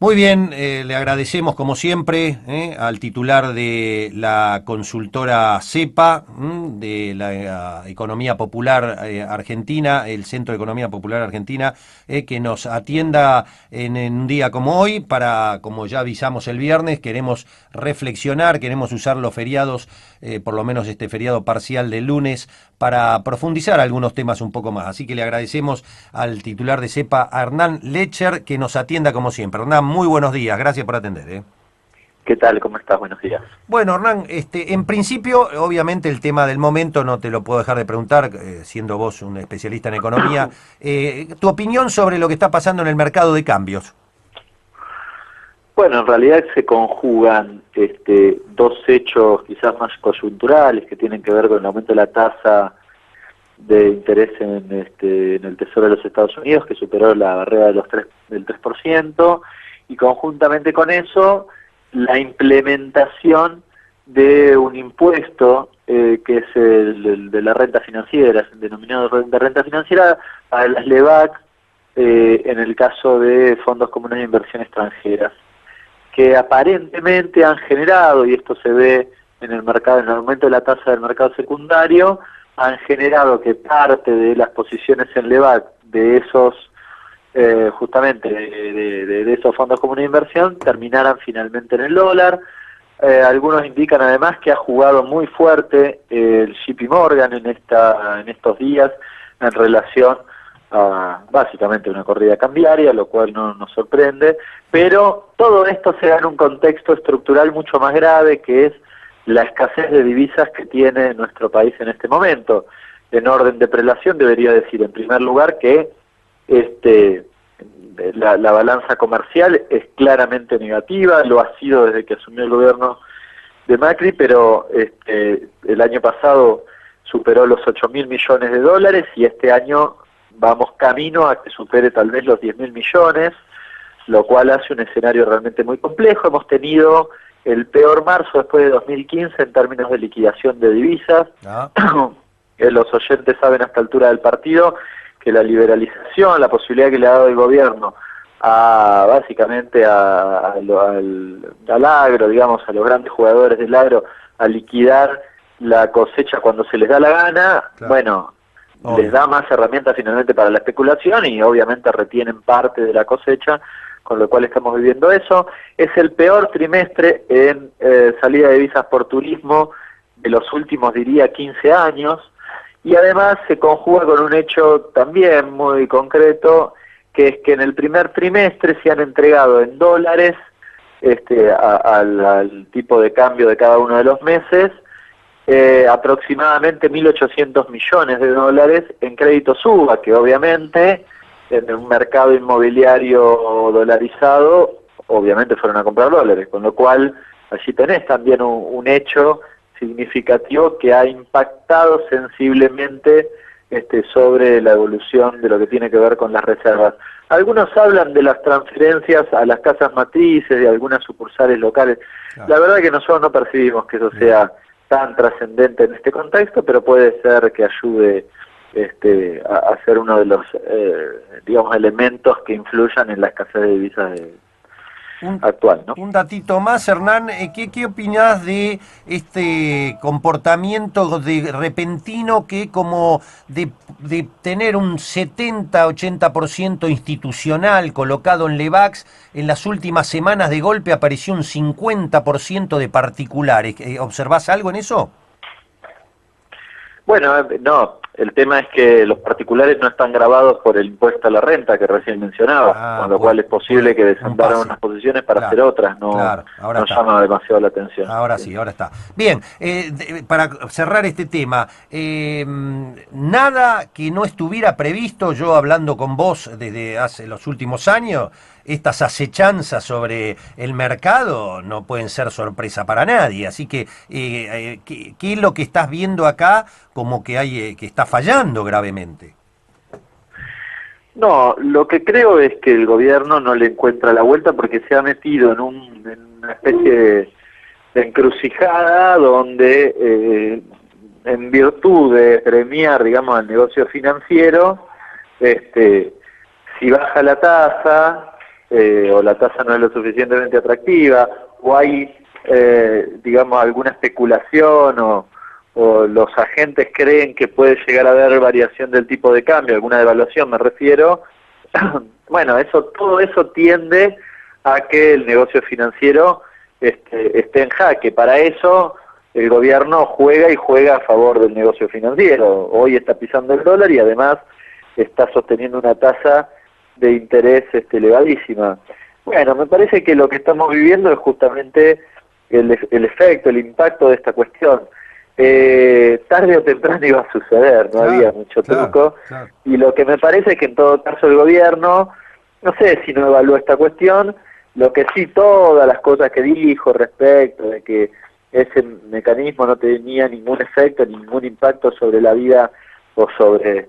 Muy bien, le agradecemos como siempre al titular de la consultora CEPA, de la Economía Popular Argentina, el Centro de Economía Popular Argentina, que nos atienda en un día como hoy para, como ya avisamos el viernes, queremos reflexionar, queremos usar los feriados, por lo menos este feriado parcial del lunes, para profundizar algunos temas un poco más. Así que le agradecemos al titular de CEPA, a Hernán Lecher, que nos atienda como siempre. Hernán, muy buenos días, gracias por atender. ¿Qué tal? ¿Cómo estás? Buenos días. Bueno, Hernán, en principio, obviamente el tema del momento no te lo puedo dejar de preguntar, siendo vos un especialista en economía, tu opinión sobre lo que está pasando en el mercado de cambios. Bueno, en realidad se conjugan dos hechos quizás más coyunturales que tienen que ver con el aumento de la tasa de interés en el Tesoro de los Estados Unidos, que superó la barrera de del 3%, y conjuntamente con eso, la implementación de un impuesto que es el de la renta financiera, el denominado de renta financiera para las LEVAC, en el caso de fondos comunes de inversión extranjeras, que aparentemente han generado, y esto se ve en el mercado, en el aumento de la tasa del mercado secundario, han generado que parte de las posiciones en LEVAC de esos, justamente de esos fondos comunes de inversión, terminaran finalmente en el dólar. Algunos indican además que ha jugado muy fuerte el JP Morgan en estos días en relación a básicamente una corrida cambiaria, lo cual no nos sorprende, pero todo esto se da en un contexto estructural mucho más grave, que es la escasez de divisas que tiene nuestro país en este momento. En orden de prelación debería decir en primer lugar que la balanza comercial es claramente negativa, lo ha sido desde que asumió el gobierno de Macri, pero el año pasado superó los 8.000 millones de dólares y este año vamos camino a que supere tal vez los 10.000 millones, lo cual hace un escenario realmente muy complejo. Hemos tenido el peor marzo después de 2015 en términos de liquidación de divisas. Ah. Los oyentes saben a esta altura del partido que la liberalización, la posibilidad que le ha dado el gobierno básicamente al agro, digamos, a los grandes jugadores del agro, a liquidar la cosecha cuando se les da la gana, Claro. bueno, Obvio. les da más herramientas finalmente para la especulación y obviamente retienen parte de la cosecha, con lo cual estamos viviendo eso. Es el peor trimestre en salida de divisas por turismo de los últimos, diría, 15 años, y además se conjuga con un hecho también muy concreto, que es que en el primer trimestre se han entregado en dólares al tipo de cambio de cada uno de los meses, aproximadamente 1.800 millones de dólares en crédito suba, que obviamente en un mercado inmobiliario dolarizado, obviamente fueron a comprar dólares, con lo cual allí tenés también un hecho significativo que ha impactado sensiblemente sobre la evolución de lo que tiene que ver con las reservas. Algunos hablan de las transferencias a las casas matrices de algunas sucursales locales. Claro. La verdad es que nosotros no percibimos que eso sea tan trascendente en este contexto, pero puede ser que ayude a ser uno de los digamos elementos que influyan en la escasez de divisas actual, ¿no? Un datito más, Hernán, ¿qué opinás de este comportamiento de repentino que como de tener un 70-80% institucional colocado en Levax, en las últimas semanas de golpe apareció un 50% de particulares? ¿Observás algo en eso? Bueno, no, el tema es que los particulares no están grabados por el impuesto a la renta que recién mencionaba, con lo cual es posible que Un desandaran pase. unas posiciones para hacer Claro, otras, claro, ahora no está. llama demasiado la atención. Ahora sí, ahora está. Bien, para cerrar este tema, nada que no estuviera previsto, yo hablando con vos desde hace los últimos años, estas acechanzas sobre el mercado no pueden ser sorpresa para nadie. Así que, ¿qué es lo que estás viendo acá como que hay que está fallando gravemente? No, lo que creo es que el gobierno no le encuentra la vuelta porque se ha metido en una especie de encrucijada donde, en virtud de premiar, digamos, el negocio financiero, si baja la tasa, o la tasa no es lo suficientemente atractiva, o hay, digamos, alguna especulación o los agentes creen que puede llegar a haber variación del tipo de cambio, alguna devaluación me refiero, bueno, todo eso tiende a que el negocio financiero esté en jaque. Para eso el gobierno juega a favor del negocio financiero. Hoy está pisando el dólar y además está sosteniendo una tasa de interés elevadísima. Bueno, me parece que lo que estamos viviendo es justamente el efecto, el impacto de esta cuestión. Tarde o temprano iba a suceder, no había mucho truco, y lo que me parece es que en todo caso el gobierno, no sé si no evalúa esta cuestión, lo que sí, todas las cosas que dijo respecto de que ese mecanismo no tenía ningún efecto, ningún impacto sobre la vida o sobre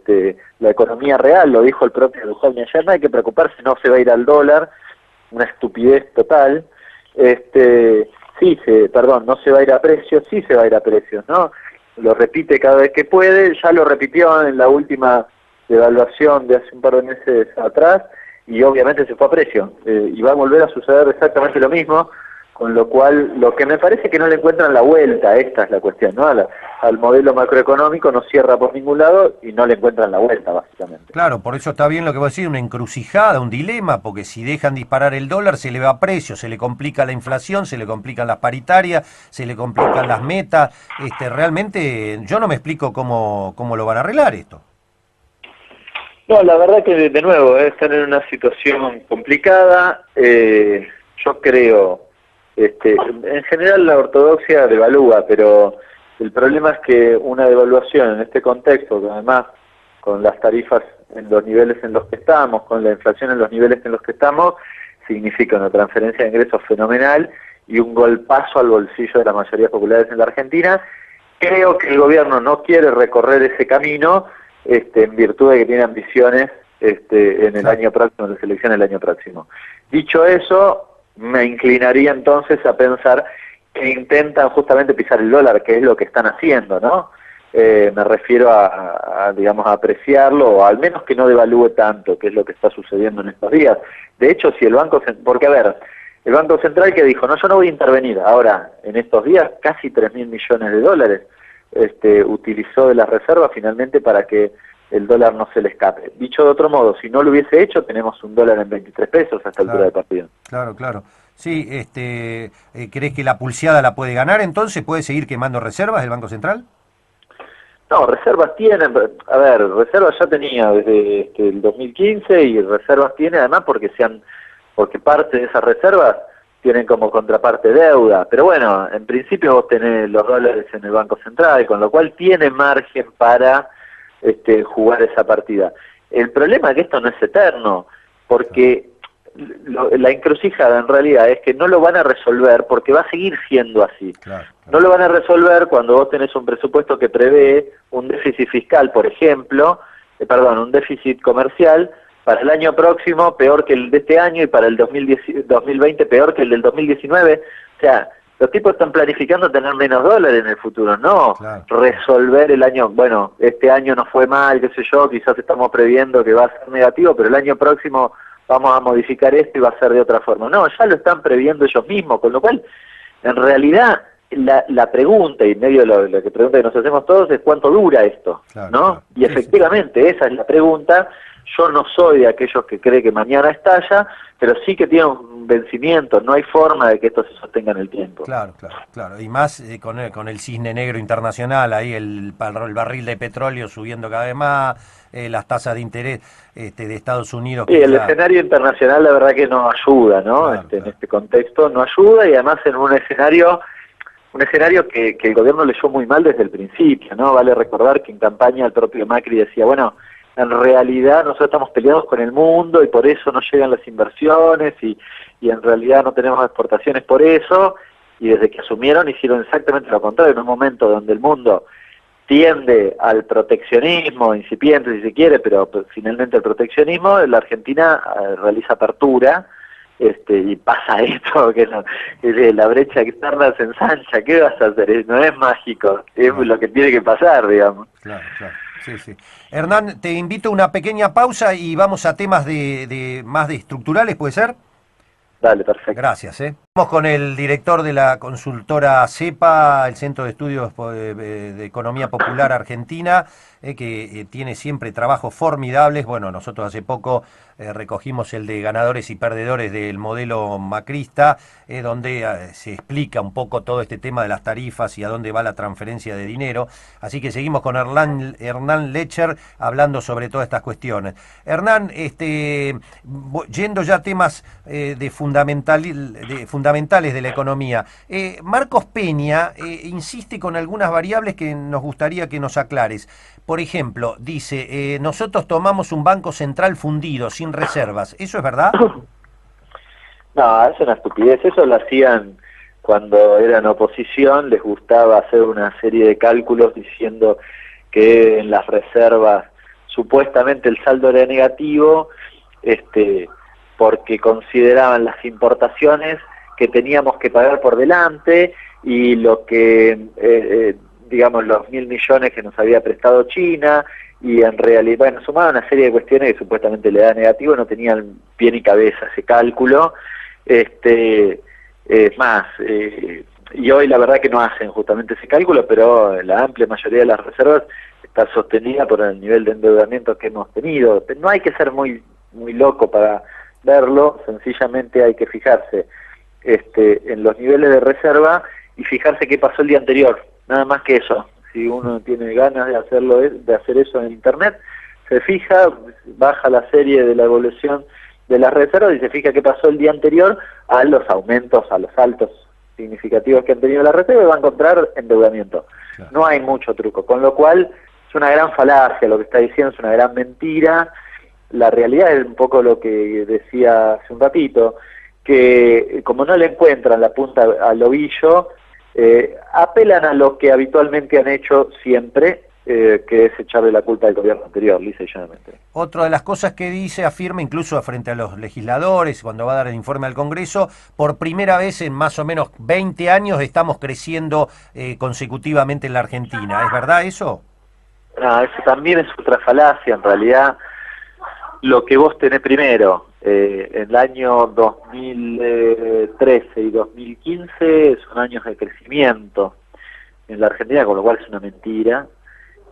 la economía real, lo dijo el propio Dujovne ayer, no hay que preocuparse, no se va a ir al dólar, una estupidez total. No se va a ir a precios, sí se va a ir a precios, ¿no? Lo repite cada vez que puede, ya lo repitió en la última devaluación de hace un par de meses atrás, y obviamente se fue a precio, y va a volver a suceder exactamente lo mismo, con lo cual, lo que me parece que no le encuentran la vuelta, esta es la cuestión, ¿no? Al modelo macroeconómico no cierra por ningún lado y no le encuentran la vuelta, básicamente. Claro, por eso está bien lo que voy a decir, una encrucijada, un dilema, porque si dejan disparar el dólar se le va a precio, se le complica la inflación, se le complican las paritarias, se le complican las metas. Realmente yo no me explico cómo lo van a arreglar esto. No, la verdad que de nuevo están en una situación complicada. Yo creo, en general la ortodoxia devalúa, pero el problema es que una devaluación en este contexto, que además con las tarifas en los niveles en los que estamos, con la inflación en los niveles en los que estamos, significa una transferencia de ingresos fenomenal y un golpazo al bolsillo de las mayorías populares en la Argentina. Creo que el gobierno no quiere recorrer ese camino, en virtud de que tiene ambiciones en el año próximo, en las elecciones del año próximo. Dicho eso, me inclinaría entonces a pensar que intentan justamente pisar el dólar, que es lo que están haciendo, ¿no? Me refiero digamos, a apreciarlo, o al menos que no devalúe tanto, que es lo que está sucediendo en estos días. De hecho, si el Banco Central, porque a ver, el Banco Central que dijo, no, yo no voy a intervenir, ahora, en estos días, casi 3.000 millones de dólares, utilizó de las reservas finalmente para que el dólar no se le escape. Dicho de otro modo, si no lo hubiese hecho, tenemos un dólar en 23 pesos a esta altura de partido. Claro. Sí, ¿crees que la pulseada la puede ganar entonces? ¿Puede seguir quemando reservas el Banco Central? No, reservas tiene, a ver, reservas ya tenía desde el 2015 y reservas tiene además porque parte de esas reservas tienen como contraparte deuda, pero bueno, en principio vos tenés los dólares en el Banco Central, con lo cual tiene margen para jugar esa partida. El problema es que esto no es eterno, porque la encrucijada en realidad es que no lo van a resolver porque va a seguir siendo así. Claro. No lo van a resolver cuando vos tenés un presupuesto que prevé un déficit fiscal, por ejemplo, un déficit comercial para el año próximo peor que el de este año y para el 2020 peor que el del 2019. O sea, los tipos están planificando tener menos dólares en el futuro, no resolver el año, bueno, este año no fue mal, qué sé yo, quizás estamos previendo que va a ser negativo, pero el año próximo vamos a modificar esto y va a ser de otra forma. No, ya lo están previendo ellos mismos, con lo cual, en realidad, la pregunta, y medio la que pregunta que nos hacemos todos, es cuánto dura esto, ¿no? Y efectivamente, esa es la pregunta. Yo no soy de aquellos que cree que mañana estalla, pero sí que tiene un vencimiento, no hay forma de que esto se sostenga en el tiempo. Claro. Y más con el cisne negro internacional, ahí el barril de petróleo subiendo cada vez más, las tasas de interés de Estados Unidos. Sí, el escenario internacional la verdad que no ayuda, ¿no? En este contexto no ayuda, y además en un escenario que el gobierno leyó muy mal desde el principio, ¿no? Vale recordar que en campaña el propio Macri decía, bueno, en realidad nosotros estamos peleados con el mundo y por eso no llegan las inversiones y en realidad no tenemos exportaciones por eso, y desde que asumieron hicieron exactamente lo contrario, en un momento donde el mundo tiende al proteccionismo, incipiente si se quiere, pero finalmente el proteccionismo, la Argentina realiza apertura, y pasa esto, que la brecha externa se ensancha. ¿Qué vas a hacer? No es mágico, es lo que tiene que pasar, digamos. Claro. Sí. Hernán, te invito a una pequeña pausa y vamos a temas más de estructurales, ¿puede ser? Dale, perfecto. Gracias. Vamos con el director de la consultora CEPA, el Centro de Estudios de Economía Popular Argentina, que tiene siempre trabajos formidables. Bueno, nosotros hace poco recogimos el de ganadores y perdedores del modelo macrista, donde se explica un poco todo este tema de las tarifas y a dónde va la transferencia de dinero. Así que seguimos con Hernán Lecher hablando sobre todas estas cuestiones. Hernán, yendo ya a temas fundamentales de la economía, Marcos Peña insiste con algunas variables que nos gustaría que nos aclares. Por ejemplo, dice, nosotros tomamos un banco central fundido, sin reservas. ¿Eso es verdad? No, es una estupidez. Eso lo hacían cuando eran oposición, les gustaba hacer una serie de cálculos diciendo que en las reservas supuestamente el saldo era negativo, porque consideraban las importaciones que teníamos que pagar por delante y lo que, digamos, los 1.000 millones que nos había prestado China, y en realidad, bueno, sumaban una serie de cuestiones que supuestamente le da negativo, no tenían pie ni cabeza ese cálculo. Y hoy la verdad que no hacen justamente ese cálculo, pero la amplia mayoría de las reservas está sostenida por el nivel de endeudamiento que hemos tenido. No hay que ser muy loco para verlo, sencillamente hay que fijarse en los niveles de reserva y fijarse qué pasó el día anterior, nada más que eso. Si uno tiene ganas de hacer eso en internet, se fija, baja la serie de la evolución de las reservas y se fija qué pasó el día anterior a los aumentos, a los saltos significativos que han tenido la reserva, y va a encontrar endeudamiento. Claro. No hay mucho truco, con lo cual es una gran falacia lo que está diciendo, es una gran mentira. La realidad es un poco lo que decía hace un ratito, que como no le encuentran la punta al ovillo, apelan a lo que habitualmente han hecho siempre, que es echarle la culpa al gobierno anterior, lisa y llanamente. Otra de las cosas que dice, afirma incluso frente a los legisladores, cuando va a dar el informe al Congreso, por primera vez en más o menos 20 años estamos creciendo consecutivamente en la Argentina. ¿Es verdad eso? No, eso también es otra falacia. En realidad, lo que vos tenés primero, en el año 2013 y 2015 son años de crecimiento en la Argentina, con lo cual es una mentira.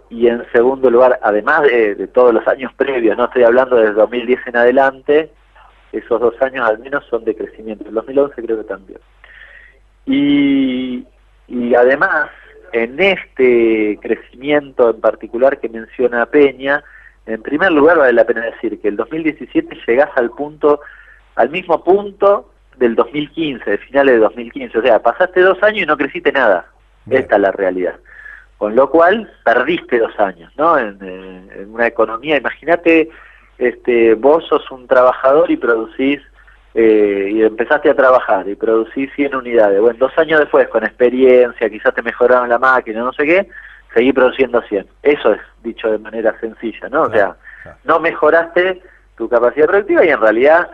Y en segundo lugar, además de todos los años previos, no estoy hablando desde 2010 en adelante, esos 2 años al menos son de crecimiento. El 2011 creo que también. Y además, en este crecimiento en particular que menciona Peña, en primer lugar vale la pena decir que el 2017 llegás al mismo punto del 2015, de finales de 2015. O sea, pasaste 2 años y no creciste nada. Bien. Esta es la realidad. Con lo cual, perdiste 2 años, ¿no? En una economía, imagínate, vos sos un trabajador y producís, y empezaste a trabajar y producís 100 unidades. Bueno, 2 años después, con experiencia, quizás te mejoraron la máquina, no sé qué, seguí produciendo 100. Eso es dicho de manera sencilla, ¿no? Claro, o sea, claro. No mejoraste tu capacidad productiva y en realidad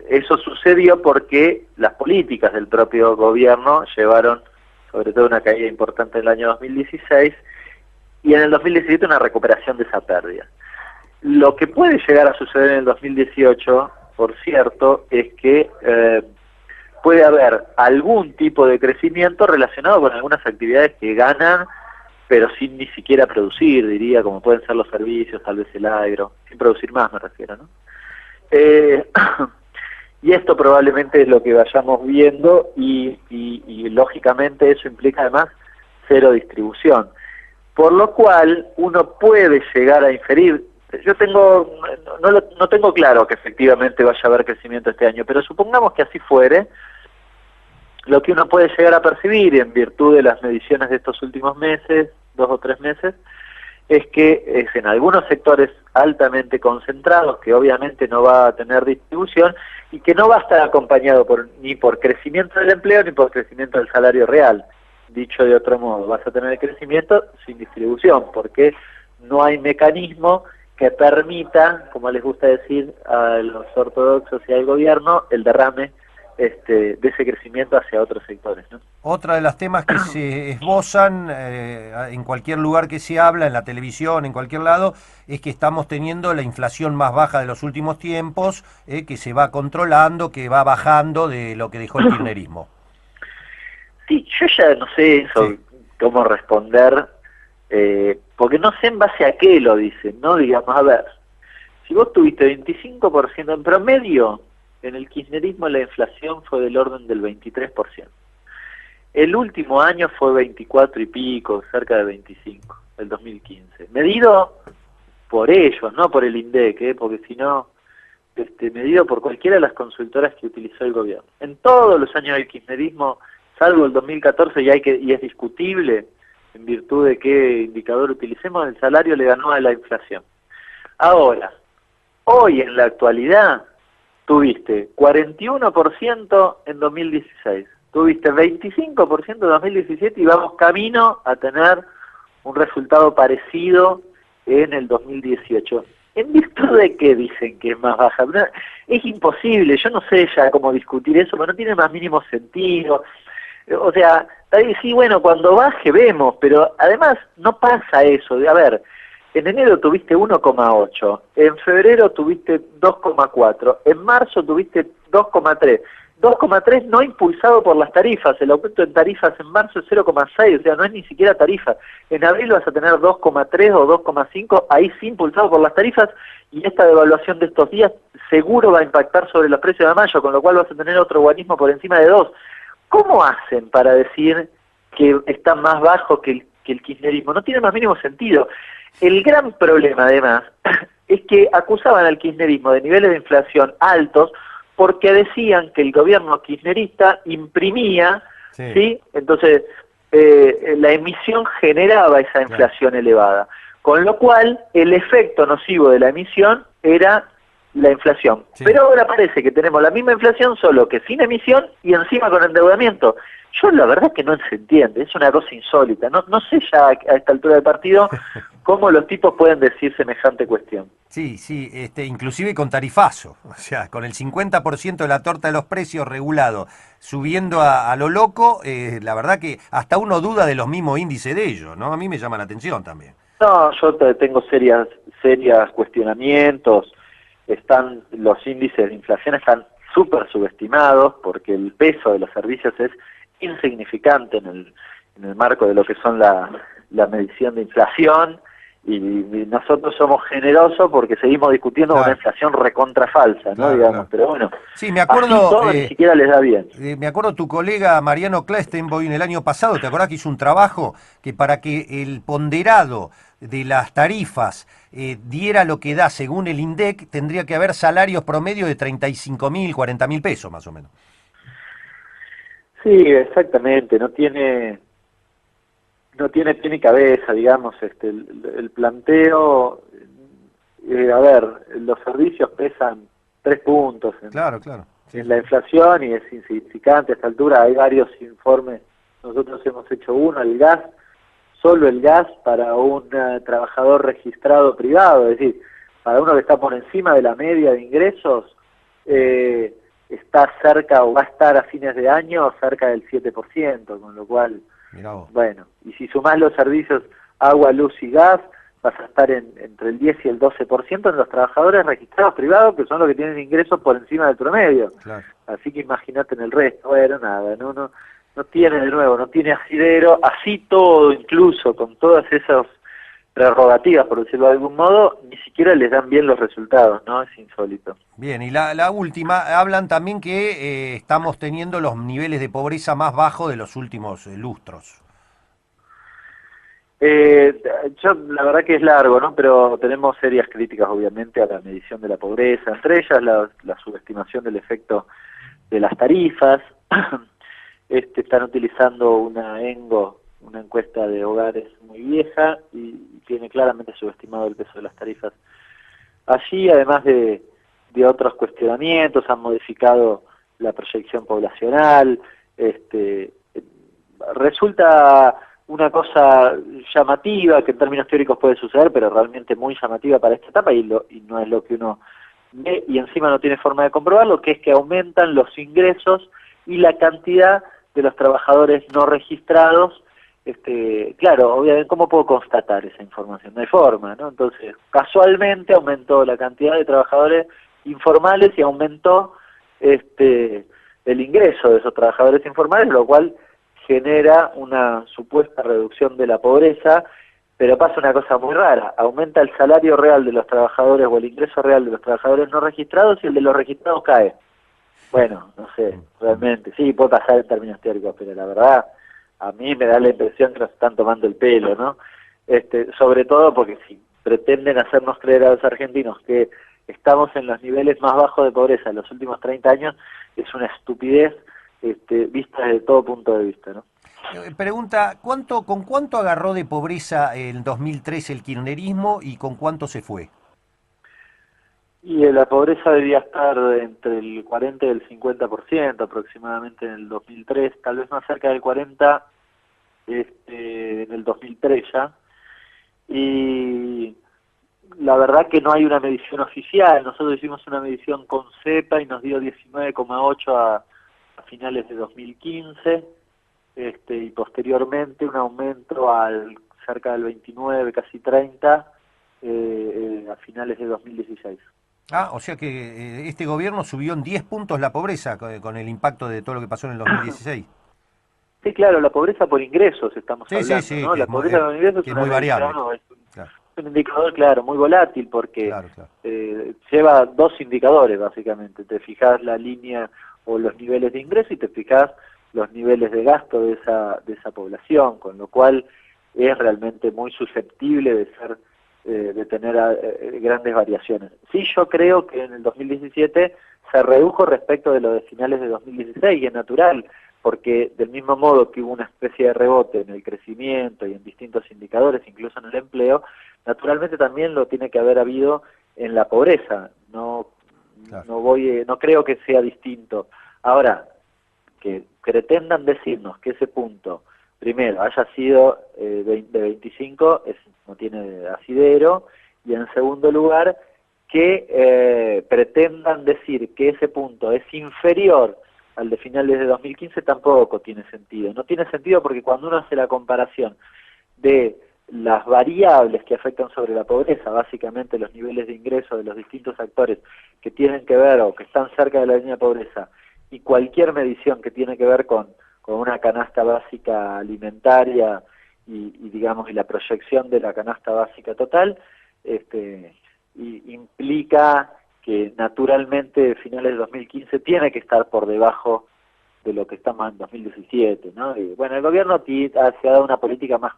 eso sucedió porque las políticas del propio gobierno llevaron sobre todo una caída importante en el año 2016, y en el 2017 una recuperación de esa pérdida. Lo que puede llegar a suceder en el 2018, por cierto, es que puede haber algún tipo de crecimiento relacionado con algunas actividades que ganan, pero sin ni siquiera producir, diría, como pueden ser los servicios, tal vez el agro, sin producir más me refiero, ¿no? Y esto probablemente es lo que vayamos viendo y lógicamente eso implica además cero distribución. Por lo cual uno puede llegar a inferir, yo no tengo claro que efectivamente vaya a haber crecimiento este año, pero supongamos que así fuere, lo que uno puede llegar a percibir en virtud de las mediciones de estos últimos meses, 2 o 3 meses, es que es en algunos sectores altamente concentrados, que obviamente no va a tener distribución y que no va a estar acompañado ni por crecimiento del empleo ni por crecimiento del salario real. Dicho de otro modo, vas a tener crecimiento sin distribución, porque no hay mecanismo que permita, como les gusta decir a los ortodoxos y al gobierno, el derrame de ese crecimiento hacia otros sectores, ¿no? Otra de las temas que se esbozan en cualquier lugar que se habla, en la televisión, en cualquier lado, es que estamos teniendo la inflación más baja de los últimos tiempos, que se va controlando, que va bajando de lo que dejó el kirchnerismo. Sí, yo ya no sé eso, Sí, cómo responder, porque no sé en base a qué lo dicen, ¿no? Digamos, a ver, si vos tuviste 25% en promedio, en el kirchnerismo la inflación fue del orden del 23%. El último año fue 24 y pico, cerca de 25, el 2015. Medido por ellos, no por el INDEC, porque si no, medido por cualquiera de las consultoras que utilizó el gobierno. En todos los años del kirchnerismo, salvo el 2014, y es discutible, en virtud de qué indicador utilicemos, el salario le ganó a la inflación. Ahora, hoy en la actualidad, tuviste 41% en 2016, tuviste 25% en 2017 y vamos camino a tener un resultado parecido en el 2018. ¿En virtud de qué dicen que es más baja? No, es imposible, yo no sé ya cómo discutir eso, pero no tiene más mínimo sentido. O sea, sí, bueno, cuando baje vemos, pero además no pasa eso. A ver, en enero tuviste 1,8, en febrero tuviste 2,4, en marzo tuviste 2,3. 2,3 no impulsado por las tarifas, el aumento en tarifas en marzo es 0,6, o sea, no es ni siquiera tarifa. En abril vas a tener 2,3 o 2,5, ahí sí impulsado por las tarifas, y esta devaluación de estos días seguro va a impactar sobre los precios de mayo, con lo cual vas a tener otro organismo por encima de 2. ¿Cómo hacen para decir que está más bajo que el kirchnerismo? No tiene más mínimo sentido. El gran problema, además, es que acusaban al kirchnerismo de niveles de inflación altos porque decían que el gobierno kirchnerista imprimía, ¿sí? Entonces, la emisión generaba esa inflación elevada. Con lo cual, el efecto nocivo de la emisión era la inflación. Sí. Pero ahora parece que tenemos la misma inflación, solo que sin emisión y encima con endeudamiento. Yo la verdad es que no se entiende, es una cosa insólita. No sé ya a esta altura del partido cómo los tipos pueden decir semejante cuestión. Sí, sí, inclusive con tarifazo, o sea, con el 50% de la torta de los precios regulado, subiendo a lo loco, la verdad que hasta uno duda de los mismos índices de ellos, ¿no? A mí me llama la atención también. No, yo tengo serias cuestionamientos. Los índices de inflación están súper subestimados porque el peso de los servicios es insignificante en el marco de lo que son la medición de inflación, y nosotros somos generosos porque seguimos discutiendo una inflación recontra falsa, ¿no? Digamos, pero bueno, sí, me acuerdo, todo ni siquiera les da bien. Me acuerdo tu colega Mariano Klestenboim el año pasado, ¿te acordás que hizo un trabajo que para que el ponderado de las tarifas diera lo que da según el INDEC, tendría que haber salarios promedio de 35.000, 40.000 pesos más o menos? Sí, exactamente, no tiene pie ni cabeza, digamos, el planteo. A ver, los servicios pesan 3 puntos claro. Sí, en la inflación, y es insignificante a esta altura. Hay varios informes, nosotros hemos hecho uno, el gas, solo el gas para un trabajador registrado privado, es decir, para uno que está por encima de la media de ingresos, está cerca, o va a estar a fines de año cerca del 7%, con lo cual, bueno, y si sumás los servicios agua, luz y gas, vas a estar entre el 10 y el 12% en los trabajadores registrados privados, que son los que tienen ingresos por encima del promedio. Claro. Así que imagínate en el resto. Bueno, nada, no tiene, de nuevo, no tiene asidero, así todo, incluso con todas esas prerrogativas, por decirlo de algún modo, ni siquiera les dan bien los resultados, ¿no? Es insólito. Bien, y la última, hablan también que estamos teniendo los niveles de pobreza más bajos de los últimos lustros. Yo la verdad que es largo, ¿no? Pero tenemos serias críticas, obviamente, a la medición de la pobreza, entre ellas la subestimación del efecto de las tarifas. Están utilizando una ENGO, una encuesta de hogares muy vieja, y tiene claramente subestimado el peso de las tarifas. Allí, además de otros cuestionamientos, han modificado la proyección poblacional. Resulta una cosa llamativa, que en términos teóricos puede suceder, pero realmente muy llamativa para esta etapa, y no es lo que uno ve y encima no tiene forma de comprobarlo, que es que aumentan los ingresos y la cantidad de los trabajadores no registrados. Claro, obviamente, ¿cómo puedo constatar esa información? No hay forma, ¿no? Entonces, casualmente aumentó la cantidad de trabajadores informales y aumentó el ingreso de esos trabajadores informales, lo cual genera una supuesta reducción de la pobreza, pero pasa una cosa muy rara: aumenta el salario real de los trabajadores o el ingreso real de los trabajadores no registrados y el de los registrados cae. Bueno, no sé, realmente, sí, puede pasar en términos teóricos, pero la verdad, a mí me da la impresión que nos están tomando el pelo, ¿no? Sobre todo porque si pretenden hacernos creer a los argentinos que estamos en los niveles más bajos de pobreza en los últimos 30 años, es una estupidez vista desde todo punto de vista, ¿no? Pregunta, ¿con cuánto agarró de pobreza en 2003 el kirchnerismo y con cuánto se fue? Y la pobreza debía estar entre el 40 y el 50% aproximadamente en el 2003, tal vez más cerca del 40 en el 2003 ya. Y la verdad que no hay una medición oficial. Nosotros hicimos una medición con CEPA y nos dio 19,8 a finales de 2015, y posteriormente un aumento al cerca del 29, casi 30, a finales de 2016. Ah, o sea que este gobierno subió en 10 puntos la pobreza con el impacto de todo lo que pasó en el 2016. Sí, claro, la pobreza por ingresos estamos Sí, sí, hablando, sí, ¿no? La pobreza por ingresos que es es una muy variable. medición, es Claro, un indicador, claro, muy volátil, porque claro, claro. lleva dos indicadores, básicamente. Te fijas la línea o los niveles de ingreso y te fijas los niveles de gasto de esa población, con lo cual es realmente muy susceptible de tener grandes variaciones. Sí, yo creo que en el 2017 se redujo respecto de lo de finales de 2016, y es natural, porque del mismo modo que hubo una especie de rebote en el crecimiento y en distintos indicadores, incluso en el empleo, naturalmente también lo tiene que haber habido en la pobreza. No, Claro. no creo que sea distinto. Ahora, que pretendan decirnos que ese punto, primero, haya sido de 25, no tiene asidero, y en segundo lugar, que pretendan decir que ese punto es inferior al de finales de 2015, tampoco tiene sentido. No tiene sentido porque cuando uno hace la comparación de las variables que afectan sobre la pobreza, básicamente los niveles de ingreso de los distintos actores que tienen que ver o que están cerca de la línea de pobreza, y cualquier medición que tiene que ver con una canasta básica alimentaria y digamos, y la proyección de la canasta básica total, implica que naturalmente finales de 2015 tiene que estar por debajo de lo que estamos en 2017, ¿no? Y bueno, el gobierno se ha dado una política más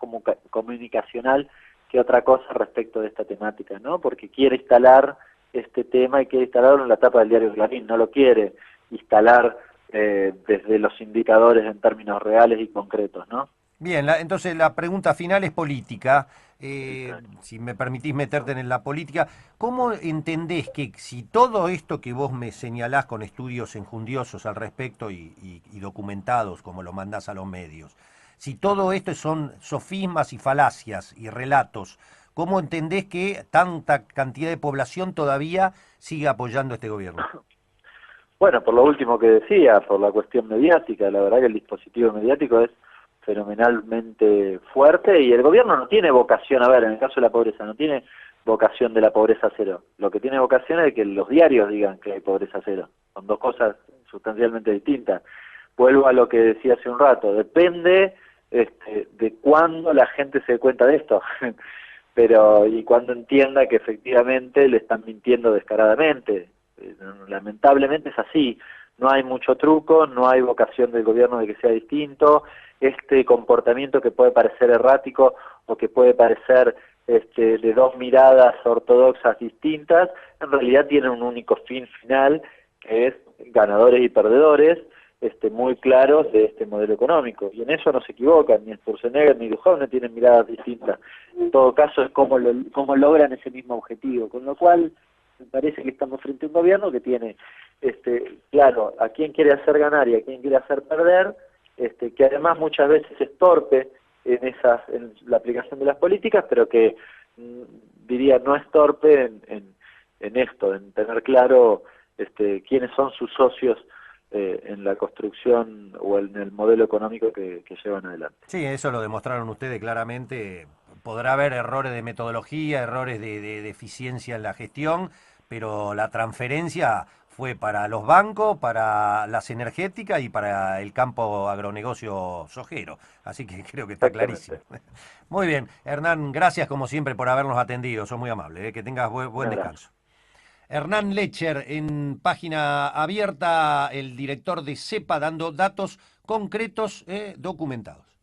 comunicacional que otra cosa respecto de esta temática, ¿no? Porque quiere instalar este tema y quiere instalarlo en la tapa del diario Clarín, no lo quiere instalar desde los indicadores en términos reales y concretos, ¿no? Bien, entonces la pregunta final es política. Si me permitís meterte en la política, ¿cómo entendés que si todo esto que vos me señalás con estudios enjundiosos al respecto y documentados como lo mandás a los medios, si todo esto son sofismas y falacias y relatos, ¿cómo entendés que tanta cantidad de población todavía sigue apoyando a este gobierno? Bueno, por lo último que decía, por la cuestión mediática, la verdad que el dispositivo mediático es fenomenalmente fuerte, y el gobierno no tiene vocación, a ver, en el caso de la pobreza, no tiene vocación de la pobreza cero. Lo que tiene vocación es de que los diarios digan que hay pobreza cero. Son dos cosas sustancialmente distintas. Vuelvo a lo que decía hace un rato, depende de cuándo la gente se dé cuenta de esto, pero y cuando entienda que efectivamente le están mintiendo descaradamente. Lamentablemente es así, no hay mucho truco, no hay vocación del gobierno de que sea distinto. Este comportamiento que puede parecer errático o que puede parecer de dos miradas ortodoxas distintas, en realidad tiene un único fin final, que es ganadores y perdedores, muy claros de este modelo económico, y en eso no se equivocan, ni Sturzenegger ni Duhovne tienen miradas distintas. En todo caso es cómo logran ese mismo objetivo, con lo cual me parece que estamos frente a un gobierno que tiene claro a quién quiere hacer ganar y a quién quiere hacer perder, que además muchas veces es torpe en la aplicación de las políticas, pero que diría no es torpe en esto, en tener claro quiénes son sus socios en la construcción o en el modelo económico que llevan adelante. Sí, eso lo demostraron ustedes claramente. Podrá haber errores de metodología, errores de eficiencia en la gestión, pero la transferencia fue para los bancos, para las energéticas y para el campo agronegocio sojero. Así que creo que está clarísimo. Exactamente. Muy bien, Hernán, gracias como siempre por habernos atendido. Sos muy amable, que tengas Un buen abrazo. descanso. Hernán Lecher, en página abierta, el director de CEPA, dando datos concretos, documentados.